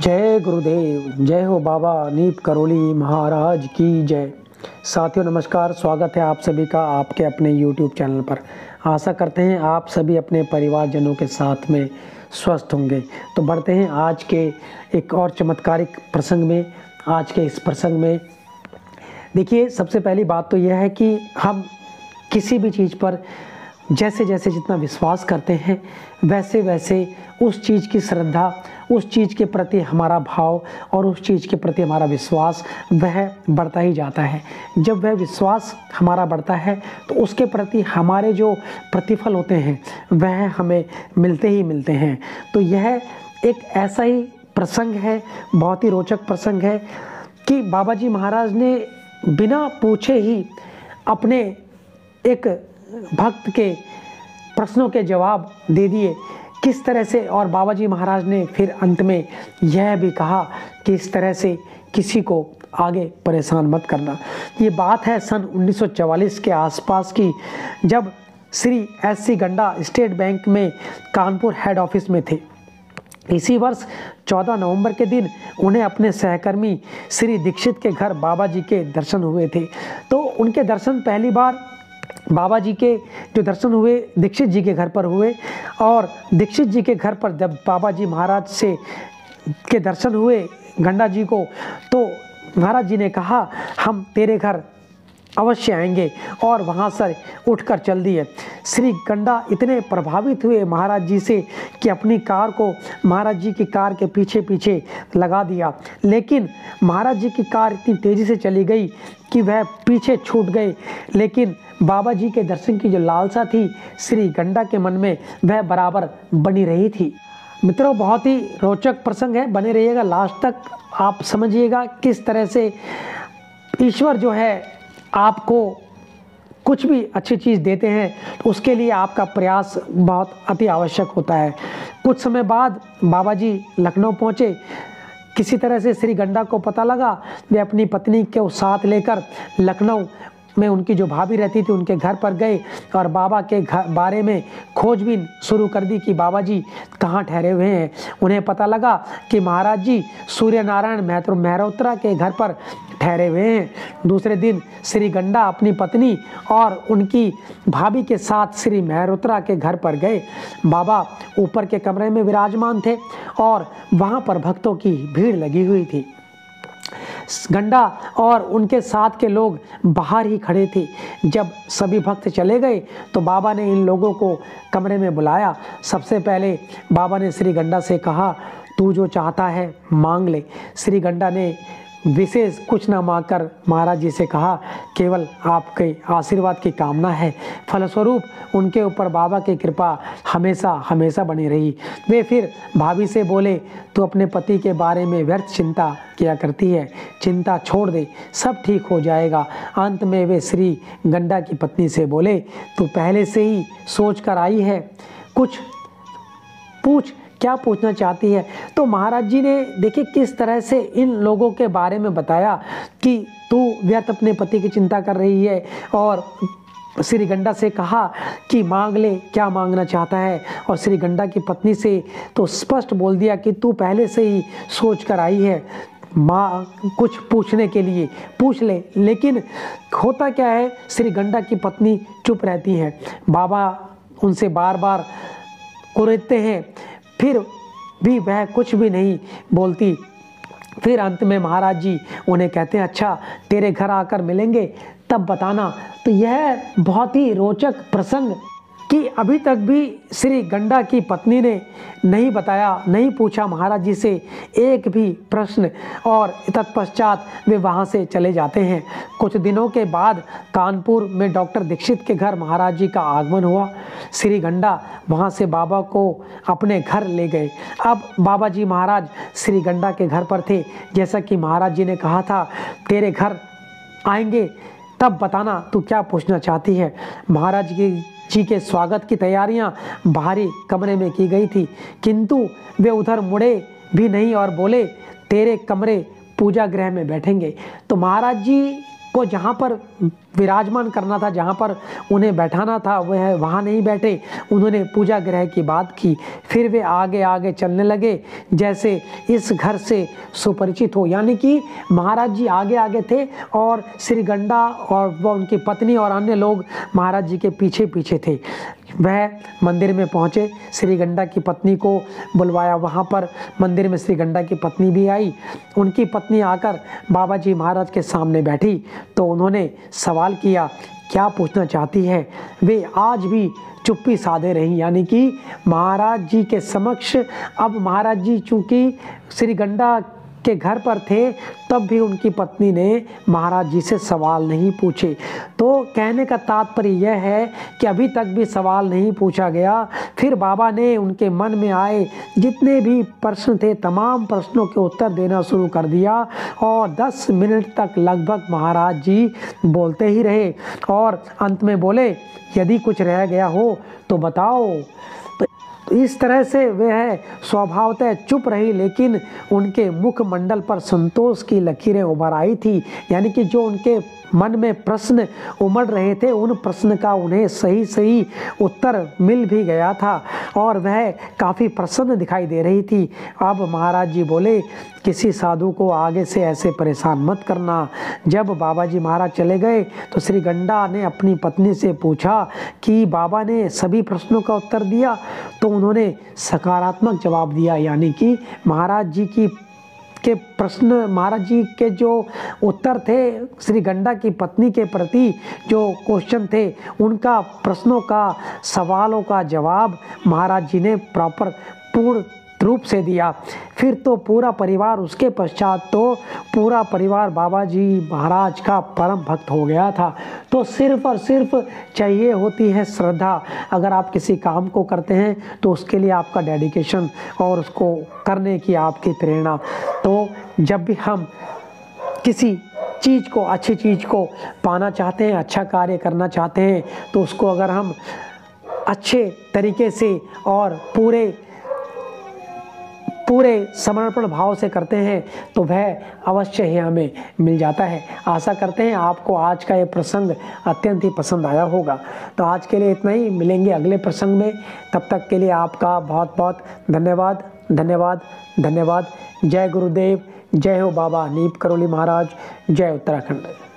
जय गुरुदेव, जय हो बाबा नीप करोली महाराज की जय। साथियों नमस्कार, स्वागत है आप सभी का आपके अपने YouTube चैनल पर। आशा करते हैं आप सभी अपने परिवारजनों के साथ में स्वस्थ होंगे। तो बढ़ते हैं आज के एक और चमत्कारिक प्रसंग में। आज के इस प्रसंग में देखिए, सबसे पहली बात तो यह है कि हम किसी भी चीज़ पर जैसे जैसे जितना विश्वास करते हैं वैसे वैसे उस चीज़ की श्रद्धा, उस चीज़ के प्रति हमारा भाव और उस चीज़ के प्रति हमारा विश्वास वह बढ़ता ही जाता है। जब वह विश्वास हमारा बढ़ता है तो उसके प्रति हमारे जो प्रतिफल होते हैं वह हमें मिलते ही मिलते हैं। तो यह एक ऐसा ही प्रसंग है, बहुत ही रोचक प्रसंग है कि बाबा जी महाराज ने बिना पूछे ही अपने एक भक्त के प्रश्नों के जवाब दे दिए किस तरह से। और बाबा जी महाराज ने फिर अंत में यह भी कहा कि इस तरह से किसी को आगे परेशान मत करना। ये बात है सन 1944 के आसपास की, जब श्री S.C. गंडा स्टेट बैंक में कानपुर हेड ऑफिस में थे। इसी वर्ष 14 नवंबर के दिन उन्हें अपने सहकर्मी श्री दीक्षित के घर बाबा जी के दर्शन हुए थे। तो उनके दर्शन पहली बार बाबा जी के जो दर्शन हुए दीक्षित जी के घर पर हुए। और दीक्षित जी के घर पर जब बाबा जी महाराज से के दर्शन हुए गंडा जी को, तो महाराज जी ने कहा हम तेरे घर अवश्य आएंगे, और वहाँ से उठकर चल दिए। श्री गंडा इतने प्रभावित हुए महाराज जी से कि अपनी कार को महाराज जी की कार के पीछे पीछे लगा दिया। लेकिन महाराज जी की कार इतनी तेज़ी से चली गई कि वह पीछे छूट गए। लेकिन बाबा जी के दर्शन की जो लालसा थी श्री गंडा के मन में वह बराबर बनी रही थी। मित्रों, बहुत ही रोचक प्रसंग है, बने रहिएगा लास्ट तक। आप समझिएगा किस तरह से ईश्वर जो है आपको कुछ भी अच्छी चीज़ देते हैं तो उसके लिए आपका प्रयास बहुत अति आवश्यक होता है। कुछ समय बाद बाबा जी लखनऊ पहुँचे। किसी तरह से श्री गंडा को पता लगा, वे अपनी पत्नी को साथ लेकर लखनऊ में उनकी जो भाभी रहती थी उनके घर पर गए और बाबा के घर बारे में खोजबीन शुरू कर दी कि बाबा जी कहाँ ठहरे हुए हैं। उन्हें पता लगा कि महाराज जी सूर्य नारायण मेहरोत्रा के घर पर ठहरे हुए हैं। दूसरे दिन श्री गंडा अपनी पत्नी और उनकी भाभी के साथ श्री मेहरोत्रा के घर पर गए। बाबा ऊपर के कमरे में विराजमान थे और वहाँ पर भक्तों की भीड़ लगी हुई थी। गंडा और उनके साथ के लोग बाहर ही खड़े थे। जब सभी भक्त चले गए तो बाबा ने इन लोगों को कमरे में बुलाया। सबसे पहले बाबा ने श्री गंडा से कहा, तू जो चाहता है मांग ले। श्री गंडा ने विशेष कुछ ना मांगकर महाराज जी से कहा, केवल आपके आशीर्वाद की कामना है। फलस्वरूप उनके ऊपर बाबा की कृपा हमेशा हमेशा बनी रही। वे फिर भाभी से बोले, तू अपने पति के बारे में व्यर्थ चिंता किया करती है, चिंता छोड़ दे, सब ठीक हो जाएगा। अंत में वे श्री गंडा की पत्नी से बोले, तू पहले से ही सोच कर आई है, कुछ पूछ, क्या पूछना चाहती है। तो महाराज जी ने देखिए किस तरह से इन लोगों के बारे में बताया कि तू व्यर्थ अपने पति की चिंता कर रही है। और श्री गंडा से कहा कि मांग ले, क्या मांगना चाहता है। और श्री गंडा की पत्नी से तो स्पष्ट बोल दिया कि तू पहले से ही सोच कर आई है, माँ कुछ पूछने के लिए पूछ ले। लेकिन होता क्या है, श्री गंडा की पत्नी चुप रहती है। बाबा उनसे बार बार कुरेदते हैं, फिर भी वह कुछ भी नहीं बोलती। फिर अंत में महाराज जी उन्हें कहते हैं, अच्छा तेरे घर आकर मिलेंगे तब बताना। तो यह बहुत ही रोचक प्रसंग कि अभी तक भी श्री गंडा की पत्नी ने नहीं बताया, नहीं पूछा महाराज जी से एक भी प्रश्न, और तत्पश्चात वे वहाँ से चले जाते हैं। कुछ दिनों के बाद कानपुर में डॉक्टर दीक्षित के घर महाराज जी का आगमन हुआ। श्री गंडा वहाँ से बाबा को अपने घर ले गए। अब बाबा जी महाराज श्री गंडा के घर पर थे। जैसा कि महाराज जी ने कहा था, तेरे घर आएंगे तब बताना तू क्या पूछना चाहती है। महाराज जी के स्वागत की तैयारियां बाहरी कमरे में की गई थी, किंतु वे उधर मुड़े भी नहीं और बोले, तेरे कमरे पूजा गृह में बैठेंगे। तो महाराज जी वो जहाँ पर विराजमान करना था, जहाँ पर उन्हें बैठाना था, वह वहाँ नहीं बैठे। उन्होंने पूजा गृह की बात की। फिर वे आगे आगे चलने लगे जैसे इस घर से सुपरिचित हो, यानी कि महाराज जी आगे आगे थे और श्री गंडा और वह उनकी पत्नी और अन्य लोग महाराज जी के पीछे पीछे थे। वह मंदिर में पहुँचे, श्री गंडा की पत्नी को बुलवाया। वहाँ पर मंदिर में श्री गंडा की पत्नी भी आई। उनकी पत्नी आकर बाबा जी महाराज के सामने बैठी तो उन्होंने सवाल किया, क्या पूछना चाहती है। वे आज भी चुप्पी साधे रही, यानी कि महाराज जी के समक्ष। अब महाराज जी चूँकि श्री गंडा के घर पर थे, तब भी उनकी पत्नी ने महाराज जी से सवाल नहीं पूछे। तो कहने का तात्पर्य यह है कि अभी तक भी सवाल नहीं पूछा गया। फिर बाबा ने उनके मन में आए जितने भी प्रश्न थे, तमाम प्रश्नों के उत्तर देना शुरू कर दिया और 10 मिनट तक लगभग महाराज जी बोलते ही रहे और अंत में बोले, यदि कुछ रह गया हो तो बताओ। तो इस तरह से वह स्वभावतः चुप रही, लेकिन उनके मुखमंडल पर संतोष की लकीरें उभर आई थी, यानी कि जो उनके मन में प्रश्न उमड़ रहे थे, उन प्रश्न का उन्हें सही सही उत्तर मिल भी गया था और वह काफ़ी प्रसन्न दिखाई दे रही थी। अब महाराज जी बोले, किसी साधु को आगे से ऐसे परेशान मत करना। जब बाबा जी महाराज चले गए तो श्री गंडा ने अपनी पत्नी से पूछा कि बाबा ने सभी प्रश्नों का उत्तर दिया, तो उन्होंने सकारात्मक जवाब दिया, यानी कि महाराज जी के प्रश्न, महाराज जी के जो उत्तर थे श्री गंडा की पत्नी के प्रति जो क्वेश्चन थे, उनका प्रश्नों का, सवालों का जवाब महाराज जी ने प्रॉपर पूर्ण रूप से दिया। फिर तो पूरा परिवार, उसके पश्चात तो पूरा परिवार बाबा जी महाराज का परम भक्त हो गया था। तो सिर्फ और सिर्फ चाहिए होती है श्रद्धा। अगर आप किसी काम को करते हैं तो उसके लिए आपका डेडिकेशन और उसको करने की आपकी प्रेरणा। तो जब भी हम किसी चीज़ को, अच्छी चीज़ को पाना चाहते हैं, अच्छा कार्य करना चाहते हैं, तो उसको अगर हम अच्छे तरीके से और पूरे समर्पण भाव से करते हैं तो वह अवश्य ही हमें मिल जाता है। आशा करते हैं आपको आज का ये प्रसंग अत्यंत ही पसंद आया होगा। तो आज के लिए इतना ही, मिलेंगे अगले प्रसंग में। तब तक के लिए आपका बहुत बहुत धन्यवाद, धन्यवाद, धन्यवाद। जय गुरुदेव, जय हो बाबा नीप करौली महाराज, जय उत्तराखंड।